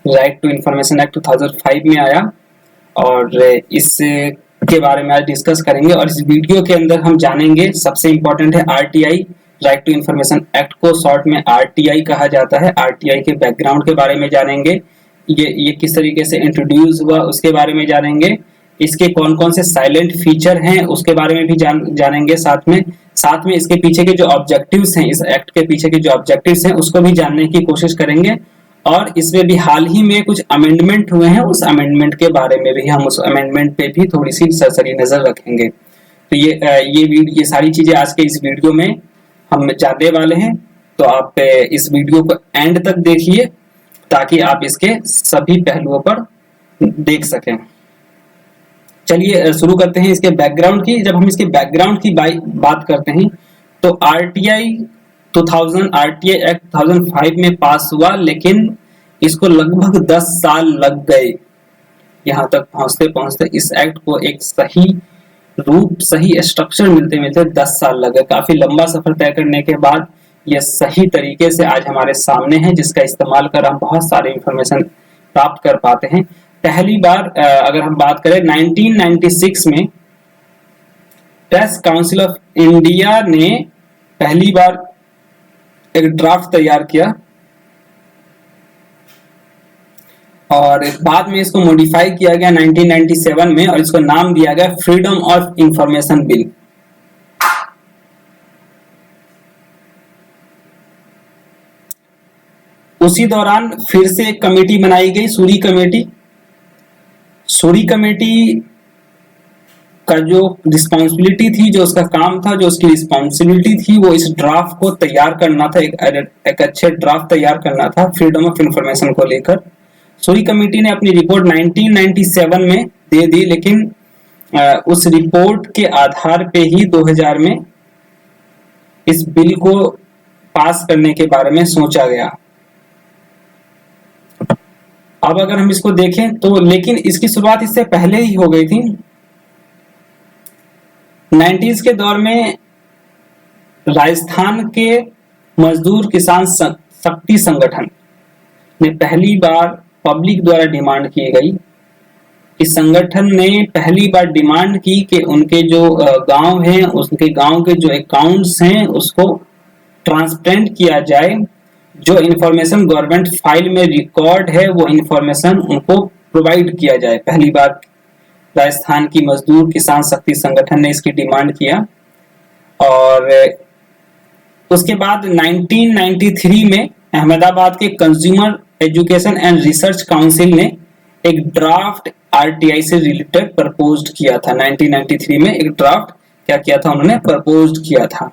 Right to information act 2005 में आया और इसके बारे में आज डिस्कस करेंगे। और इस वीडियो के अंदर हम जानेंगे, सबसे इम्पोर्टेंट है RTI, right to information act को शॉर्ट में आरटीआई कहा जाता है। आरटीआई के बैकग्राउंड के बारे में जानेंगे, ये किस तरीके से इंट्रोड्यूस हुआ उसके बारे में जानेंगे, इसके कौन कौन से साइलेंट फीचर हैं उसके बारे में भी जानेंगे। साथ में इसके पीछे के जो ऑब्जेक्टिव्स हैं, इस एक्ट के पीछे के जो ऑब्जेक्टिव्स हैं उसको भी जानने की कोशिश करेंगे। और इसमें भी हाल ही में कुछ अमेंडमेंट हुए हैं, उस अमेंडमेंट के बारे में भी हम उस अमेंडमेंट पे भी थोड़ी सी सरसरी नजर रखेंगे। तो ये सारी चीजें आज के इस वीडियो में हम जानने वाले हैं। तो आप इस वीडियो को एंड तक देखिए ताकि आप इसके सभी पहलुओं पर देख सकें। चलिए शुरू करते हैं इसके बैकग्राउंड की। जब हम इसके बैकग्राउंड की बात करते हैं तो आरटीआई एक्ट 2005 में पास हुआ, लेकिन इसको लगभग 10 साल लग गए। यहाँ तक पहुंचते पहुंचते इस एक्ट को एक सही रूप, सही स्ट्रक्चर मिलते मिलते 10 साल लगे। काफी लंबा सफर तय करने के बाद यह सही तरीके से आज हमारे सामने है, जिसका इस्तेमाल कर हम बहुत सारे इंफॉर्मेशन प्राप्त कर पाते हैं। पहली बार अगर हम बात करें 1996 में प्रेस काउंसिल ऑफ इंडिया ने पहली बार एक ड्राफ्ट तैयार किया और बाद में इसको मॉडिफाई किया गया 1997 में और इसको नाम दिया गया फ्रीडम ऑफ इंफॉर्मेशन बिल। उसी दौरान फिर से एक कमेटी बनाई गई, सूरी कमेटी। सूरी कमेटी का जो रिस्पॉन्सिबिलिटी थी, जो उसका काम था, जो उसकी रिस्पॉन्सिबिलिटी थी, वो इस ड्राफ्ट को तैयार करना था, एक अच्छे ड्राफ्ट तैयार करना था फ्रीडम ऑफ इंफॉर्मेशन को लेकर। सूरी कमेटी ने अपनी रिपोर्ट 1997 में दे दी, लेकिन उस रिपोर्ट के आधार पे ही 2000 में इस बिल को पास करने के बारे में सोचा गया। अब अगर हम इसको देखें तो, लेकिन इसकी शुरुआत इससे पहले ही हो गई थी। 90s के दौर में राजस्थान के मजदूर किसान शक्ति संगठन ने पहली बार पब्लिक द्वारा डिमांड की गई। इस संगठन ने पहली बार डिमांड की कि उनके जो गांव हैं, उसके गांव के जो अकाउंट्स हैं उसको ट्रांसपेरेंट किया जाए। जो इंफॉर्मेशन गवर्नमेंट फाइल में रिकॉर्ड है वो इंफॉर्मेशन उनको प्रोवाइड किया जाए। पहली बार राजस्थान की मजदूर किसान शक्ति संगठन ने इसकी डिमांड किया। और उसके बाद 1993 में अहमदाबाद के consumer education and research council ने एक ड्राफ्ट आरटीआई से रिलेटेड प्रपोज्ड किया था। 1993 में एक ड्राफ्ट क्या किया था, उन्होंने प्रपोज्ड किया था।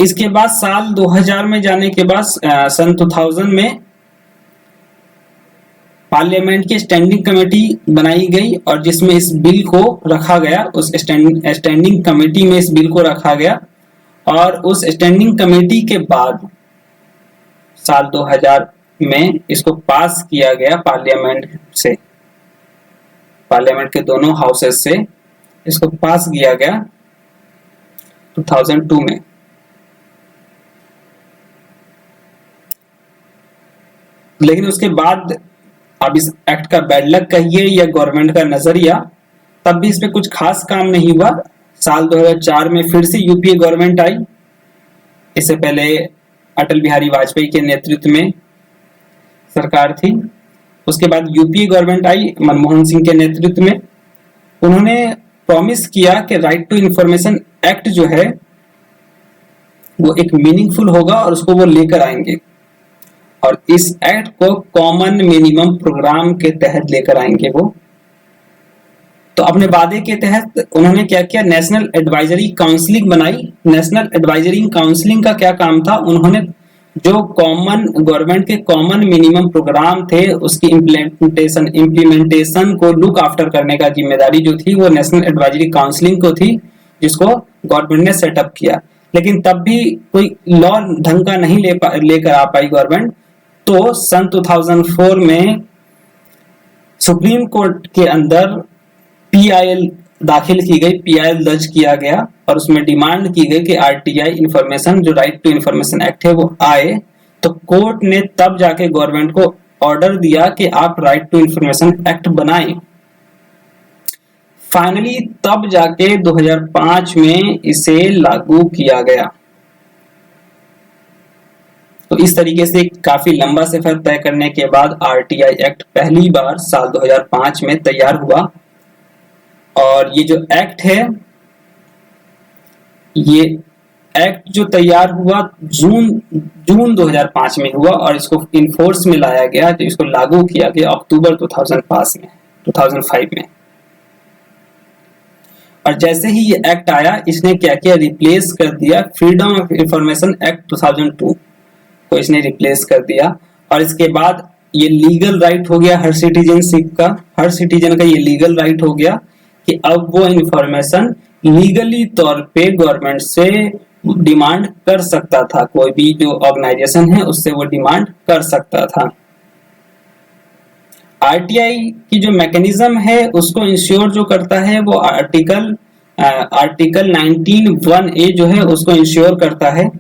इसके बाद साल 2000 में जाने के बाद सन 2000 में पार्लियामेंट की स्टैंडिंग कमेटी बनाई गई और जिसमें इस बिल को रखा गया। उस स्टैंडिंग कमेटी में इस बिल को रखा गया और उस स्टैंडिंग कमेटी के बाद साल 2000 में इसको पास किया गया पार्लियामेंट से, पार्लियामेंट के दोनों हाउसेस से इसको पास किया गया 2002 में। लेकिन उसके बाद अब इस एक्ट का बैड लक कहिए या गवर्नमेंट का नजरिया, तब भी इस पे कुछ खास काम नहीं हुआ। साल 2004 में फिर से यूपीए गवर्नमेंट आई। इससे पहले अटल बिहारी वाजपेयी के नेतृत्व में सरकार थी। उसके बाद यूपीए गवर्नमेंट आई मनमोहन सिंह के नेतृत्व में। उन्होंने प्रॉमिस किया कि राइट टू इंफॉर्मेशन एक्ट जो है वो एक मीनिंगफुल होगा और उसको वो लेकर आएंगे और इस एक्ट को कॉमन मिनिमम प्रोग्राम के तहत लेकर आएंगे वो। तो अपने वादे के तहत उन्होंने क्या किया, नेशनल एडवाइजरी काउंसलिंग बनाई। नेशनल एडवाइजरी काउंसलिंग का क्या काम था, उन्होंने जो गवर्नमेंट के कॉमन मिनिमम प्रोग्राम थे उसकी इम्प्लीमेंटेशन को लुक आफ्टर करने का जिम्मेदारी जो थी वो नेशनल एडवाइजरी काउंसलिंग को थी, जिसको गवर्नमेंट ने सेटअप किया। लेकिन तब भी कोई लॉ ढंग का नहीं लेकर आ पाई गवर्नमेंट। तो सन 2004 में सुप्रीम कोर्ट के अंदर पीआईएल दाखिल की गई, पीआईएल दर्ज किया गया और उसमें डिमांड की गई कि आरटीआई इंफॉर्मेशन, जो राइट टू इंफॉर्मेशन एक्ट है वो आए, तो कोर्ट ने तब जाके गवर्नमेंट को ऑर्डर दिया कि आप राइट टू इंफॉर्मेशन एक्ट बनाएं। फाइनली तब जाके 2005 में इसे लागू किया गया। तो इस तरीके से काफी लंबा सफर तय करने के बाद आरटीआई एक्ट पहली बार साल 2005 में तैयार हुआ। और ये जो एक्ट है, ये एक्ट जो तैयार हुआ जून 2005 में हुआ और इसको इनफोर्स में लाया गया, तो इसको लागू किया गया अक्टूबर 2005 में। और जैसे ही ये एक्ट आया, इसने क्या किया, रिप्लेस कर दिया फ्रीडम ऑफ इंफॉर्मेशन एक्ट 2002 को, इसने रिप्लेस कर दिया। और इसके बाद ये लीगल राइट हो गया हर सिटीजनशिप का, हर सिटीजन का ये लीगल राइट हो गया कि अब वो इंफॉर्मेशन लीगली तौर पे गवर्नमेंट से डिमांड कर सकता था। कोई भी जो ऑर्गेनाइजेशन है उससे वो डिमांड कर सकता था। आरटीआई की जो मैकेनिज्म है उसको इंश्योर जो करता है वो आर्टिकल 19(1)(a) जो है उसको इंश्योर करता है।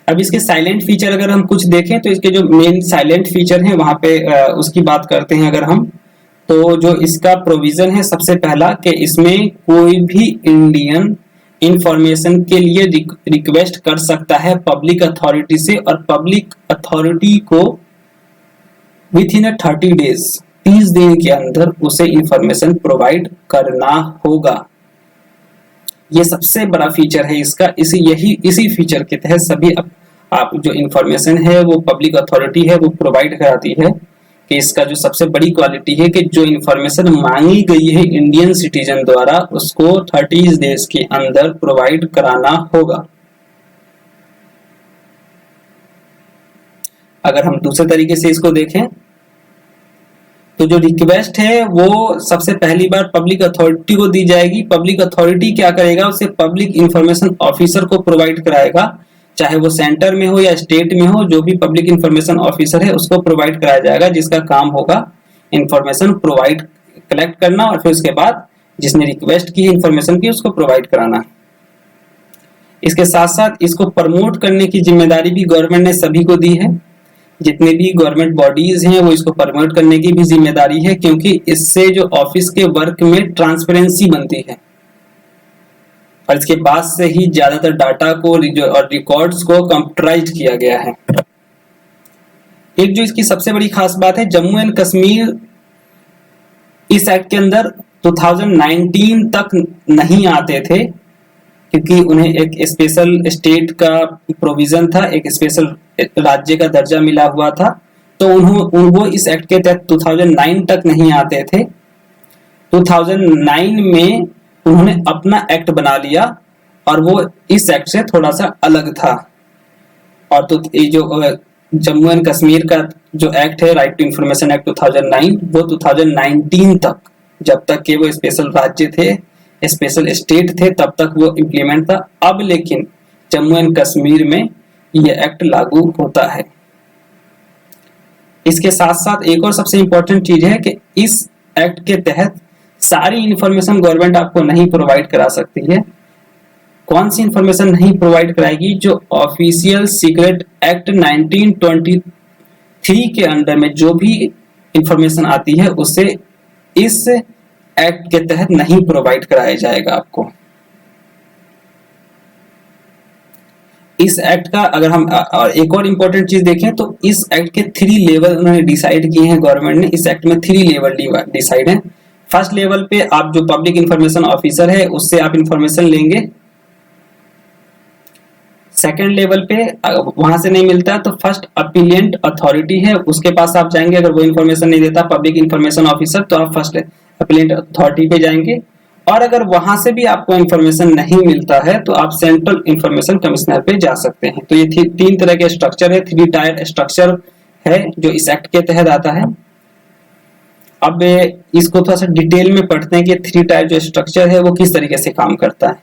अब इसके साइलेंट फीचर अगर हम कुछ देखें तो इसके जो मेन साइलेंट फीचर हैं वहां पे उसकी बात करते हैं अगर हम, तो जो इसका प्रोविजन है सबसे पहला कि इसमें कोई भी इंडियन इंफॉर्मेशन के लिए रिक्वेस्ट कर सकता है पब्लिक अथॉरिटी से, और पब्लिक अथॉरिटी को विथ इन 30 डेज 30 दिन के अंदर उसे इंफॉर्मेशन प्रोवाइड करना होगा। ये सबसे बड़ा फीचर है इसका। इसी फीचर के तहत सभी आप जो इंफॉर्मेशन है वो पब्लिक अथॉरिटी है वो प्रोवाइड कराती है। कि इसका जो सबसे बड़ी क्वालिटी है कि जो इंफॉर्मेशन मांगी गई है इंडियन सिटीजन द्वारा उसको 30 डेज के अंदर प्रोवाइड कराना होगा। अगर हम दूसरे तरीके से इसको देखें तो जो रिक्वेस्ट है वो सबसे पहली बार पब्लिक अथॉरिटी को दी जाएगी। पब्लिक अथॉरिटी क्या करेगा, उसे पब्लिक इंफॉर्मेशन ऑफिसर को प्रोवाइड कराएगा, चाहे वो सेंटर में हो या स्टेट में हो, जो भी पब्लिक इंफॉर्मेशन ऑफिसर है उसको प्रोवाइड कराया जाएगा, जिसका काम होगा इंफॉर्मेशन प्रोवाइड कलेक्ट करना और फिर उसके बाद जिसने रिक्वेस्ट की इंफॉर्मेशन की उसको प्रोवाइड कराना। इसके साथ साथ इसको प्रमोट करने की जिम्मेदारी भी गवर्नमेंट ने सभी को दी है। जितने भी गवर्नमेंट बॉडीज हैं वो इसको प्रमोट करने की भी जिम्मेदारी है, क्योंकि इससे जो ऑफिस के वर्क में ट्रांसपेरेंसी बनती है और इसके बाद से ही ज्यादातर डाटा को और रिकॉर्ड्स को कंप्यूटराइज्ड किया गया है। एक जो इसकी सबसे बड़ी खास बात है, जम्मू एंड कश्मीर इस एक्ट के अंदर 2019 तक नहीं आते थे, क्योंकि उन्हें एक स्पेशल स्टेट का प्रोविजन था, एक स्पेशल राज्य का दर्जा मिला हुआ था, तो वो इस एक्ट के तहत 2009 तक नहीं आते थे। 2009 में उन्होंने अपना एक्ट बना लिया और वो इस एक्ट से थोड़ा सा अलग था। और तो ये जो जम्मू एंड कश्मीर का जो एक्ट है राइट टू इंफॉर्मेशन एक्ट 2009, वो 2019 तक, जब तक के वो स्पेशल राज्य थे, स्पेशल स्टेट थे, तब तक वो इम्प्लीमेंट था। अब लेकिन जम्मू एंड कश्मीर में ये एक्ट लागू होता है। इसके साथ साथ एक और सबसे इंपॉर्टेंट चीज है कि इस एक्ट के तहत सारी इंफॉर्मेशन गवर्नमेंट आपको नहीं प्रोवाइड करा सकती है। कौन सी इंफॉर्मेशन नहीं प्रोवाइड कराएगी? जो ऑफिशियल सीक्रेट एक्ट 1923 के अंडर में जो भी इंफॉर्मेशन आती है उसे इस एक्ट के तहत नहीं प्रोवाइड कराया जाएगा आपको। इस एक्ट का अगर हम और एक और इंपॉर्टेंट चीज देखें तो इस एक्ट के 3 लेवल उन्होंने डिसाइड किए हैं गवर्नमेंट ने। इस एक्ट में 3 लेवल डिसाइड है। फर्स्ट लेवल पे आप जो पब्लिक इंफॉर्मेशन ऑफिसर है उससे आप इंफॉर्मेशन लेंगे। सेकेंड लेवल पे वहां से नहीं मिलता है तो फर्स्ट अपीलिएंट अथॉरिटी है उसके पास आप जाएंगे। अगर वो इंफॉर्मेशन नहीं देता पब्लिक इंफॉर्मेशन ऑफिसर तो आप फर्स्ट अपीलिएंट अथॉरिटी पे जाएंगे। और अगर वहां से भी आपको इंफॉर्मेशन नहीं मिलता है तो आप सेंट्रल इंफॉर्मेशन कमिश्नर पे जा सकते हैं। तो ये 3 तरह के स्ट्रक्चर है, 3 टायर स्ट्रक्चर है जो इस एक्ट के तहत आता है। अब इसको थोड़ा सा डिटेल में पढ़ते हैं कि 3 टायर जो स्ट्रक्चर है वो किस तरीके से काम करता है।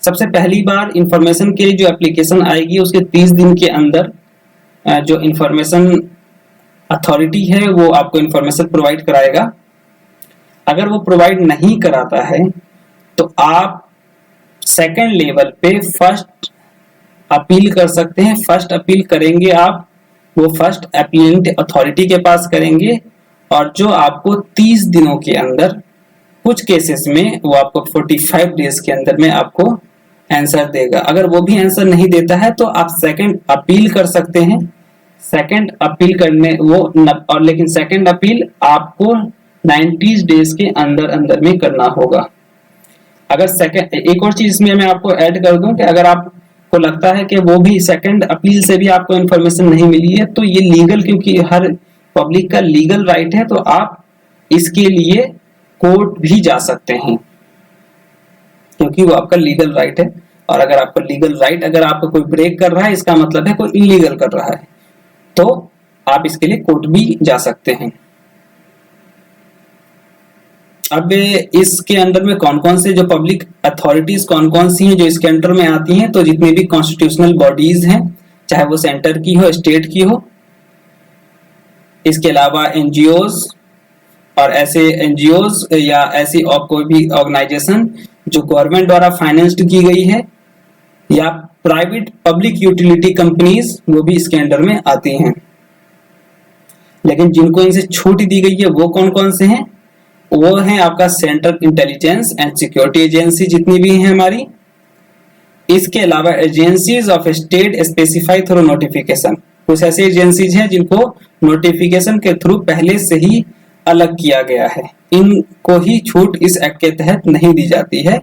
सबसे पहली बार इंफॉर्मेशन के लिए जो एप्लीकेशन आएगी उसके 30 दिन के अंदर जो इंफॉर्मेशन अथॉरिटी है वो आपको इंफॉर्मेशन प्रोवाइड कराएगा। अगर वो प्रोवाइड नहीं कराता है तो आप सेकंड लेवल पे फर्स्ट अपील कर सकते हैं। फर्स्ट अपील करेंगे आप, वो फर्स्ट अपीलेंट अथॉरिटी के पास करेंगे, और जो आपको 30 दिनों के अंदर, कुछ केसेस में वो आपको 45 डेज के अंदर में आपको आंसर देगा। अगर वो भी आंसर नहीं देता है तो आप सेकंड अपील कर सकते हैं। सेकंड अपील करने वो और लेकिन सेकंड अपील आपको 90 डेज के अंदर अंदर में करना होगा। अगर सेकंड, एक और चीज इसमें मैं आपको ऐड कर दूं कि अगर आपको लगता है कि वो भी सेकंड अपील से भी आपको इन्फॉर्मेशन नहीं मिली है, तो ये लीगल, क्योंकि हर पब्लिक का लीगल राइट है, तो आप इसके लिए कोर्ट भी जा सकते हैं, क्योंकि वो आपका लीगल राइट है। और अगर आपका लीगल राइट अगर आपको कोई ब्रेक कर रहा है, इसका मतलब है कोई इलीगल कर रहा है, तो आप इसके लिए कोर्ट भी जा सकते हैं। अब इसके अंडर में कौन कौन से जो पब्लिक अथॉरिटीज कौन कौन सी हैं जो इसके अंडर में आती हैं, तो जितनी भी कॉन्स्टिट्यूशनल बॉडीज हैं, चाहे वो सेंटर की हो, स्टेट की हो, इसके अलावा एनजीओज, और ऐसे एनजीओज या ऐसी कोई भी ऑर्गेनाइजेशन जो गवर्नमेंट द्वारा फाइनेंस्ड की गई है, या प्राइवेट पब्लिक यूटिलिटी कंपनीज, वो भी इसके अंडर में आती हैं। लेकिन जिनको इनसे छूट दी गई है वो कौन कौन से हैं, वो है आपका central intelligence and security agency जितनी भी है हमारी, इसके अलावा agencies of state specify through notification, कुछ ऐसी एजेंसीज हैं जिनको नोटिफिकेशन के थ्रू पहले से ही अलग किया गया है, इनको ही छूट इस एक्ट के तहत नहीं दी जाती है।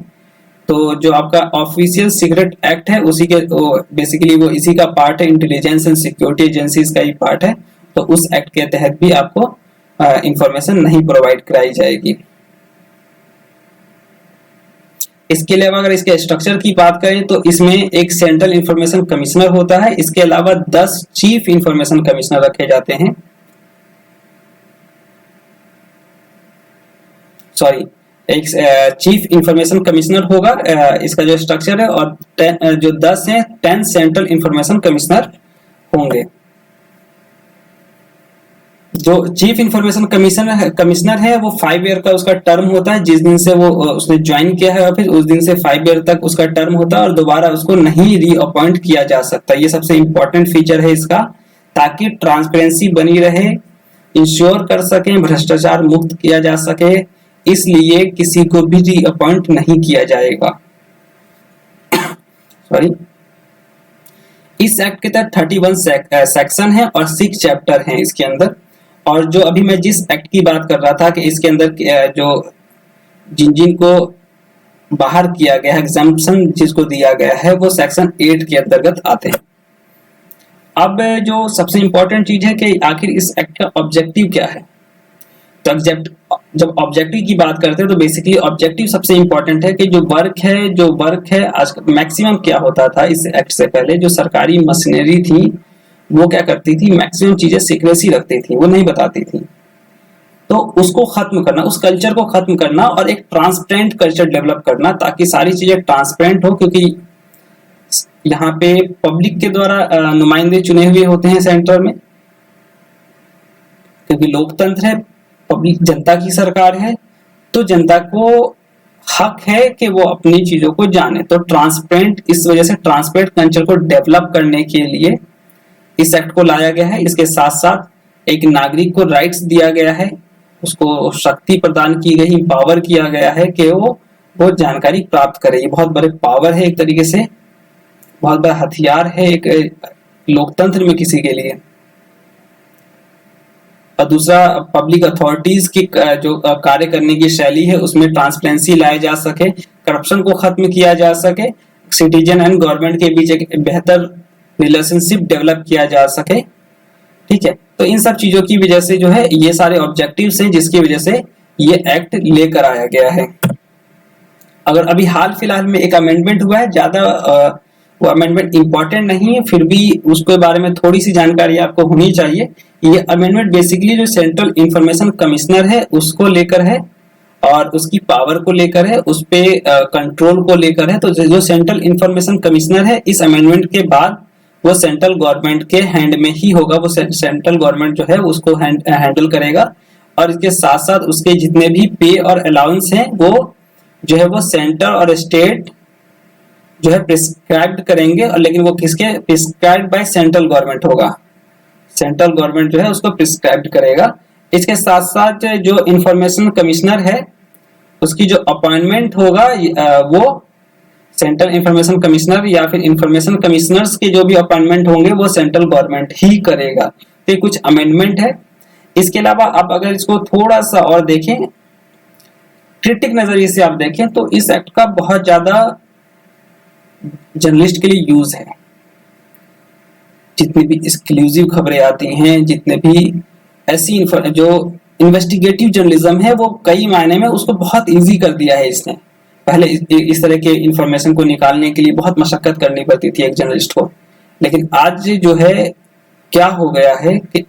तो जो आपका ऑफिशियल सीक्रेट एक्ट है उसी के बेसिकली वो इसी का पार्ट है, इंटेलिजेंस एंड सिक्योरिटी एजेंसीज का ही पार्ट है, तो उस एक्ट के तहत भी आपको इंफॉर्मेशन नहीं प्रोवाइड कराई जाएगी। इसके अलावा अगर इसके स्ट्रक्चर की बात करें तो इसमें एक सेंट्रल इंफॉर्मेशन कमिश्नर होता है, इसके अलावा 10 चीफ इंफॉर्मेशन कमिश्नर रखे जाते हैं, सॉरी एक चीफ इंफॉर्मेशन कमिश्नर होगा इसका जो स्ट्रक्चर है, और जो 10 हैं 10 सेंट्रल इंफॉर्मेशन कमिश्नर होंगे। जो चीफ इंफॉर्मेशन कमिश्नर है वो 5 ईयर का उसका टर्म होता है, जिस दिन से वो उसने ज्वाइन किया है ऑफिस उस दिन से 5 ईयर तक उसका टर्म होता है, और दोबारा उसको नहीं रीअपॉइंट किया जा सकता। ये सबसे इंपॉर्टेंट फीचर है इसका, ताकि ट्रांसपेरेंसी बनी रहे, इंश्योर कर सके, भ्रष्टाचार मुक्त किया जा सके, इसलिए किसी को भी रीअपॉइंट नहीं किया जाएगा। सॉरी, इस एक्ट के तहत 31 सेक्शन है और 6 चैप्टर हैं इसके अंदर। और जो अभी मैं जिस एक्ट की बात कर रहा था कि इसके अंदर जो जिन को बाहर किया गया है, एग्जम्पशन जिसको दिया गया है, वो सेक्शन 8 के अंतर्गत आते हैं। अब जो सबसे इंपॉर्टेंट चीज है कि आखिर इस एक्ट का ऑब्जेक्टिव क्या है। तो जब ऑब्जेक्टिव की बात करते हैं तो बेसिकली ऑब्जेक्टिव सबसे इंपॉर्टेंट है कि जो वर्क है आज मैक्सिमम क्या होता था इस एक्ट से पहले, जो सरकारी मशीनरी थी वो क्या करती थी, मैक्सिमम चीजें सीक्रेसी रखती थी, वो नहीं बताती थी। तो उसको खत्म करना, उस कल्चर को खत्म करना और एक ट्रांसपेरेंट कल्चर डेवलप करना, ताकि सारी चीजें ट्रांसपेरेंट हो, क्योंकि यहाँ पे पब्लिक के द्वारा नुमाइंदे चुने हुए होते हैं सेंटर में, क्योंकि लोकतंत्र है, पब्लिक जनता की सरकार है, तो जनता को हक है कि वो अपनी चीजों को जाने। तो ट्रांसपेरेंट, इस वजह से ट्रांसपेरेंट कल्चर को डेवलप करने के लिए इस एक्ट को लाया गया है। इसके साथ साथ एक नागरिक को राइट्स दिया गया है, उसको शक्ति प्रदान की गई, पावर किया गया है कि वो जानकारी प्राप्त करे। ये बहुत बड़े पावर है, एक तरीके से बहुत बड़ा हथियार है एक लोकतंत्र में किसी के लिए। और दूसरा, पब्लिक अथॉरिटीज की जो कार्य करने की शैली है उसमें ट्रांसपेरेंसी लाया जा सके, करप्शन को खत्म किया जा सके, सिटीजन एंड गवर्नमेंट के बीच एक बेहतर रिलेशनशिप डेवलप किया जा सके। ठीक है, तो इन सब चीजों की वजह से जो है ये सारे ऑब्जेक्टिव्स हैं जिसकी वजह से ये एक्ट लेकर आया गया है। अगर अभी हाल फिलहाल में एक अमेंडमेंट हुआ है, ज्यादा वो अमेंडमेंट इंपॉर्टेंट नहीं है, फिर भी उसके बारे में थोड़ी सी जानकारी आपको होनी चाहिए। ये अमेंडमेंट बेसिकली जो सेंट्रल इंफॉर्मेशन कमिश्नर है उसको लेकर है और उसकी पावर को लेकर है, उस पे कंट्रोल को लेकर है। तो जो सेंट्रल इंफॉर्मेशन कमिश्नर है, इस अमेंडमेंट के बाद वो सेंट्रल गवर्नमेंट के हैंड में ही होगा, वो सेंट्रल गवर्नमेंट जो है उसको हैंडल करेगा। और इसके साथ साथ उसके जितने भी पे और अलाउंस हैं वो जो है वो सेंटर और स्टेट जो है प्रिस्क्राइब्ड करेंगे, और लेकिन वो किसके प्रिस्क्राइब्ड बाय सेंट्रल गवर्नमेंट होगा, सेंट्रल गवर्नमेंट जो है उसको प्रिस्क्राइब्ड करेगा। इसके साथ साथ जो इंफॉर्मेशन कमिश्नर है उसकी जो अपॉइंटमेंट होगा वो सेंट्रल इंफॉर्मेशन कमिश्नर या फिर इंफॉर्मेशन कमिश्नर्स के जो भी अपॉइंटमेंट होंगे वो सेंट्रल गवर्नमेंट ही करेगा। तो ये कुछ अमेंडमेंट है। इसके अलावा आप अगर इसको थोड़ा सा और देखें, क्रिटिक नजरिए से आप देखें, तो इस एक्ट का बहुत ज्यादा जर्नलिस्ट के लिए यूज है। जितनी भी एक्सक्लूसिव खबरें आती हैं, जितने भी ऐसी जो इन्वेस्टिगेटिव जर्नलिज्म है, वो कई मायने में उसको बहुत इजी कर दिया है इसने। पहले इस तरह के इंफॉर्मेशन को निकालने के लिए बहुत मशक्कत करनी पड़ती थी एक जर्नलिस्ट को, लेकिन आज जो है क्या हो गया है कि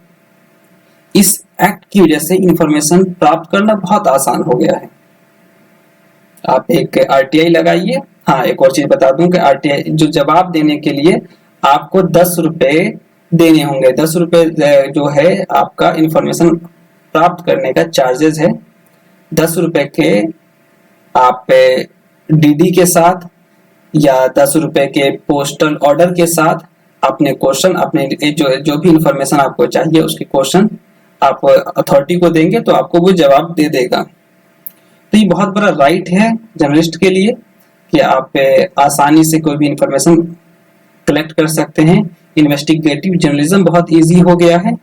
इस एक्ट की वजह से इंफॉर्मेशन प्राप्त करना बहुत आसान हो गया है। आप एक आरटीआई लगाइए। हाँ, एक और चीज बता दूं कि आरटीआई जो जवाब देने के लिए आपको 10 रुपए देने होंगे। 10 रुपए जो है आपका इंफॉर्मेशन प्राप्त करने का चार्जेस है। 10 रुपए के आप डीडी के साथ या 10 रुपए के पोस्टल ऑर्डर के साथ अपने क्वेश्चन, अपने जो भी इंफॉर्मेशन आपको चाहिए उसके क्वेश्चन आप अथॉरिटी को देंगे तो आपको वो जवाब दे देगा। तो ये बहुत बड़ा राइट है जर्नलिस्ट के लिए कि आप आसानी से कोई भी इंफॉर्मेशन कलेक्ट कर सकते हैं। इन्वेस्टिगेटिव जर्नलिज्म बहुत इजी हो गया है।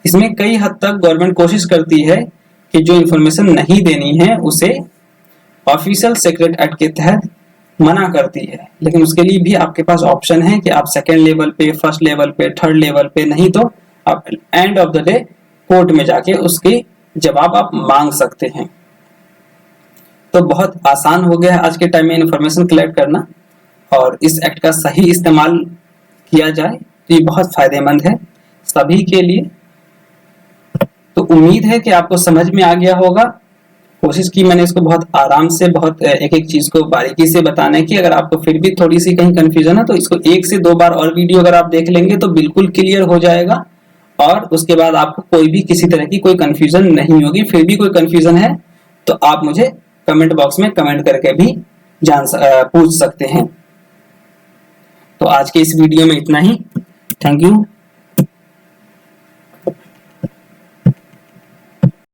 इसमें कई हद तक गवर्नमेंट कोशिश करती है कि जो इंफॉर्मेशन नहीं देनी है उसे ऑफिशियल सीक्रेट एक्ट के तहत मना करती है, लेकिन उसके लिए भी आपके पास ऑप्शन है कि आप सेकेंड लेवल पे, फर्स्ट लेवल पे, थर्ड लेवल पे, नहीं तो आप end of the day court में जाके उसके जवाब आप मांग सकते हैं। तो बहुत आसान हो गया है आज के टाइम में इंफॉर्मेशन कलेक्ट करना, और इस एक्ट का सही इस्तेमाल किया जाए तो ये बहुत फायदेमंद है सभी के लिए। तो उम्मीद है कि आपको समझ में आ गया होगा। कोशिश की मैंने इसको बहुत आराम से, बहुत एक एक चीज को बारीकी से बताने की। अगर आपको फिर भी थोड़ी सी कहीं कंफ्यूजन है तो इसको 1 से 2 बार और वीडियो अगर आप देख लेंगे तो बिल्कुल क्लियर हो जाएगा, और उसके बाद आपको कोई भी किसी तरह की कोई कंफ्यूजन नहीं होगी। फिर भी कोई कंफ्यूजन है तो आप मुझे कमेंट बॉक्स में कमेंट करके भी पूछ सकते हैं। तो आज के इस वीडियो में इतना ही। Thank you.